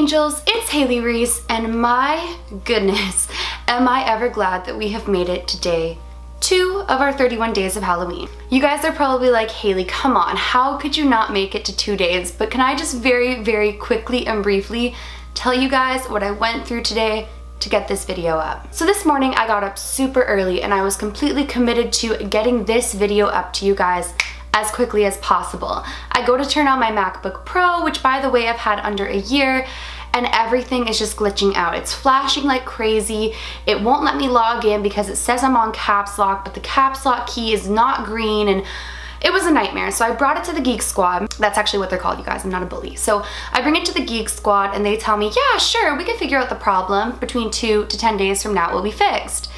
angels, it's Hailey Reese, and my goodness, am I ever glad that we have made it to day 2 of our 31 days of Halloween. You guys are probably like, Hailey, come on, how could you not make it to 2 days? But can I just very quickly and briefly tell you guys what I went through today to get this video up. So this morning I got up super early and I was completely committed to getting this video up to you guys as quickly as possible. I go to turn on my MacBook Pro, which by the way I've had under a year, and everything is just glitching out. It's flashing like crazy. It won't let me log in because it says I'm on caps lock, but the caps lock key is not green, and it was a nightmare. So I brought it to the Geek Squad. That's actually what they're called, you guys. I'm not a bully. So I bring it to the Geek Squad and they tell me, yeah, sure, we can figure out the problem. Between 2 to 10 days from now, it will be fixed.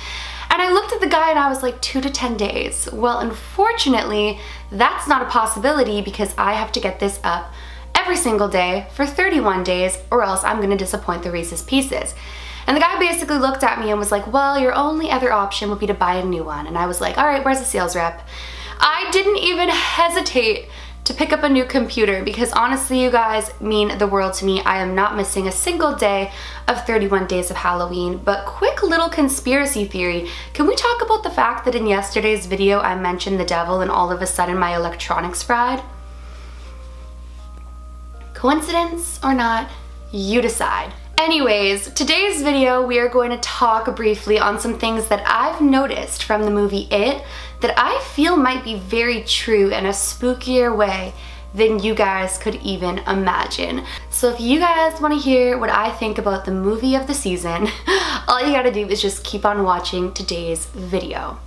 And I looked at the guy and I was like, 2 to 10 days. Well, unfortunately, that's not a possibility because I have to get this up every single day for 31 days or else I'm gonna disappoint the Reese's Pieces. And the guy basically looked at me and was like, well, your only other option would be to buy a new one. And I was like, all right, where's the sales rep? I didn't even hesitate to pick up a new computer because honestly, you guys mean the world to me. I am not missing a single day of 31 days of Halloween. But quick little conspiracy theory. Can we talk about the fact that in yesterday's video I mentioned the devil and all of a sudden my electronics fried? Coincidence or not, you decide. Anyways, today's video we are going to talk briefly on some things that I've noticed from the movie It that I feel might be very true in a spookier way than you guys could even imagine. So if you guys want to hear what I think about the movie of the season, all you gotta do is just keep on watching today's video.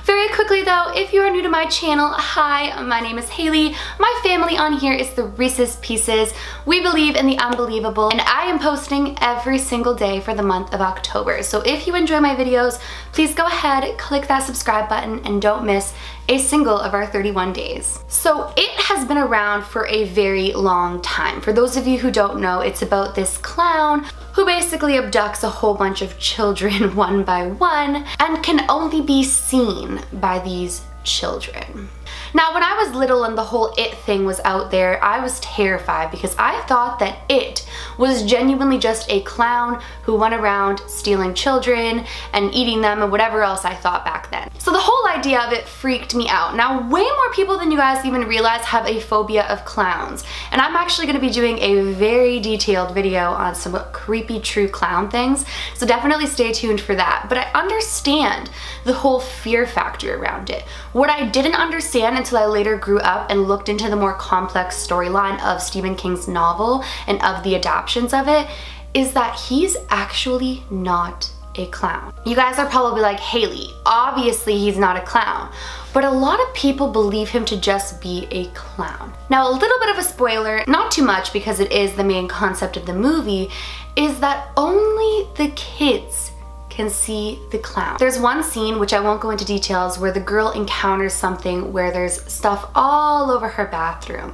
Very quickly though, if you are new to my channel, hi, my name is Hailey. My family on here is the Reese's Pieces. We believe in the unbelievable, and I am posting every single day for the month of October. So if you enjoy my videos, please go ahead, click that subscribe button, and don't miss a single of our 31 days. So It has been around for a very long time. For those of you who don't know, it's about this clown who basically abducts a whole bunch of children one by one and can only be seen by these children. Now, when I was little and the whole It thing was out there, I was terrified because I thought that It was genuinely just a clown who went around stealing children and eating them and whatever else I thought back then. So the whole idea of it freaked me out. Now, way more people than you guys even realize have a phobia of clowns. And I'm actually gonna be doing a very detailed video on some creepy true clown things. So definitely stay tuned for that. But I understand the whole fear factor around it. What I didn't understand until I later grew up and looked into the more complex storyline of Stephen King's novel and of the adaptions of it is that he's actually not a clown. You guys are probably like, Hailey, obviously he's not a clown, but a lot of people believe him to just be a clown. Now, a little bit of a spoiler, not too much because it is the main concept of the movie, is that only the kids can see the clown. There's one scene, which I won't go into details, where the girl encounters something where there's stuff all over her bathroom.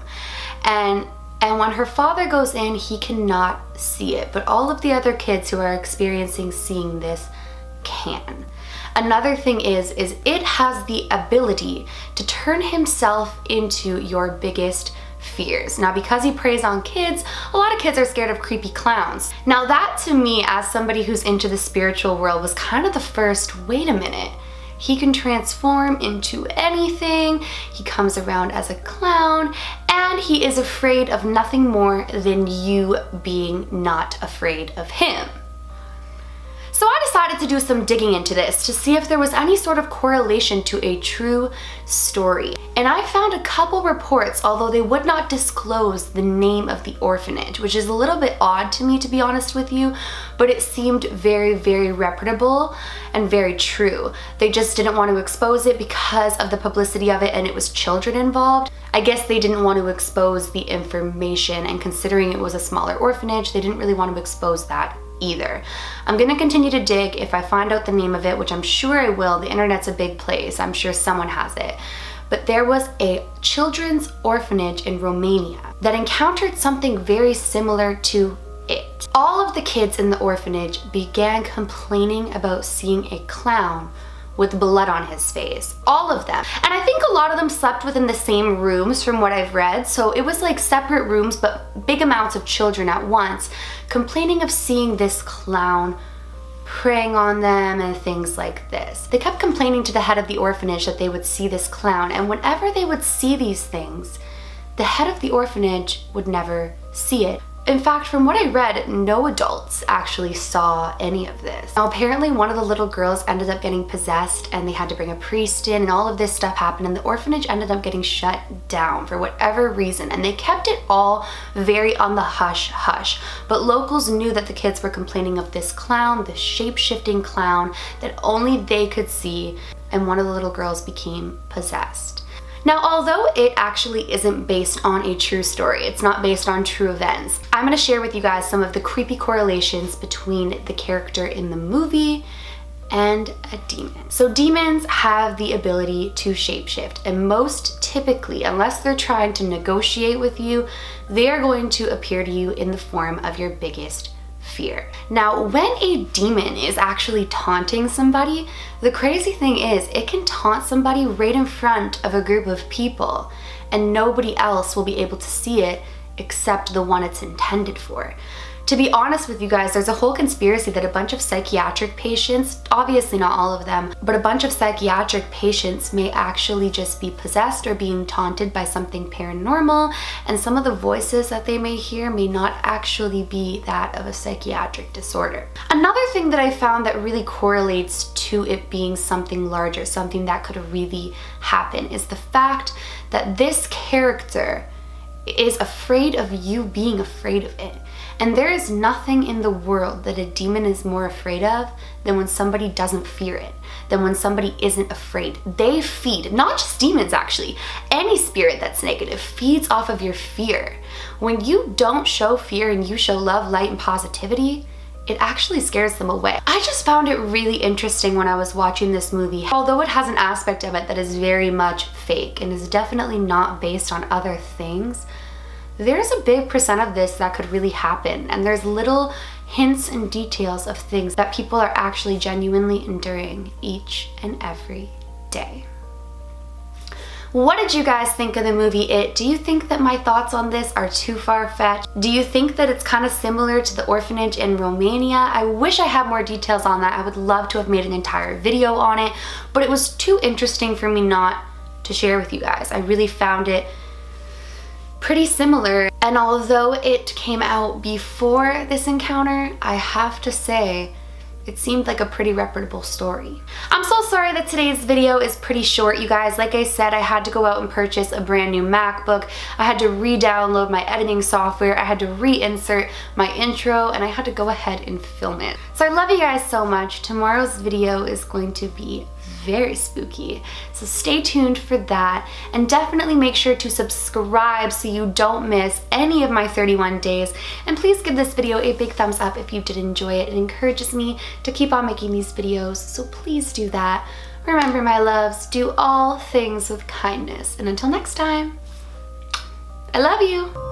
And when her father goes in, he cannot see it, but all of the other kids who are experiencing seeing this can. Another thing is It has the ability to turn himself into your biggest fears. Now, because he preys on kids, a lot of kids are scared of creepy clowns. Now that to me, as somebody who's into the spiritual world, was kind of the first, wait a minute, he can transform into anything, he comes around as a clown, and he is afraid of nothing more than you being not afraid of him. So I decided to do some digging into this to see if there was any sort of correlation to a true story. And I found a couple reports, although they would not disclose the name of the orphanage, which is a little bit odd to me, to be honest with you, but it seemed very reputable and very true. They just didn't want to expose it because of the publicity of it and it was children involved. I guess they didn't want to expose the information, and considering it was a smaller orphanage, they didn't really want to expose that either. I'm gonna continue to dig. If I find out the name of it, which I'm sure I will, the internet's a big place, I'm sure someone has it. But there was a children's orphanage in Romania that encountered something very similar to It. All of the kids in the orphanage began complaining about seeing a clown with blood on his face. All of them. And I think a lot of them slept within the same rooms from what I've read, so it was like separate rooms but big amounts of children at once, complaining of seeing this clown preying on them and things like this. They kept complaining to the head of the orphanage that they would see this clown, and whenever they would see these things, the head of the orphanage would never see it. In fact, from what I read, no adults actually saw any of this. Now, apparently one of the little girls ended up getting possessed and they had to bring a priest in, and all of this stuff happened, and the orphanage ended up getting shut down for whatever reason, and they kept it all very on the hush hush. But locals knew that the kids were complaining of this clown, this shape-shifting clown that only they could see, and one of the little girls became possessed. Now, although it actually isn't based on a true story, it's not based on true events, I'm going to share with you guys some of the creepy correlations between the character in the movie and a demon. So demons have the ability to shapeshift, and most typically, unless they're trying to negotiate with you, they are going to appear to you in the form of your biggest fear. Now, when a demon is actually taunting somebody, the crazy thing is it can taunt somebody right in front of a group of people, and nobody else will be able to see it except the one it's intended for. To be honest with you guys, there's a whole conspiracy that a bunch of psychiatric patients, obviously not all of them, but a bunch of psychiatric patients may actually just be possessed or being taunted by something paranormal, and some of the voices that they may hear may not actually be that of a psychiatric disorder. Another thing that I found that really correlates to it being something larger, something that could really happen, is the fact that this character is afraid of you being afraid of it. And there is nothing in the world that a demon is more afraid of than when somebody doesn't fear it, than when somebody isn't afraid. They feed, not just demons actually, any spirit that's negative feeds off of your fear. When you don't show fear and you show love, light, and positivity, it actually scares them away. I just found it really interesting when I was watching this movie. Although it has an aspect of it that is very much fake and is definitely not based on other things, there's a big percent of this that could really happen, and there's little hints and details of things that people are actually genuinely enduring each and every day. What did you guys think of the movie It? Do you think that my thoughts on this are too far-fetched? Do you think that it's kind of similar to the orphanage in Romania? I wish I had more details on that. I would love to have made an entire video on it, but it was too interesting for me not to share with you guys. I really found it pretty similar, and although it came out before this encounter, I have to say it seemed like a pretty reputable story. I'm so sorry that today's video is pretty short, you guys. Like I said, I had to go out and purchase a brand new MacBook. I had to re-download my editing software. I had to reinsert my intro, and I had to go ahead and film it. So I love you guys so much. Tomorrow's video is going to be very spooky, so stay tuned for that, and definitely make sure to subscribe so you don't miss any of my 31 days, and please give this video a big thumbs up if you did enjoy it. It encourages me to keep on making these videos, so please do that. Remember, my loves, do all things with kindness, and until next time, I love you.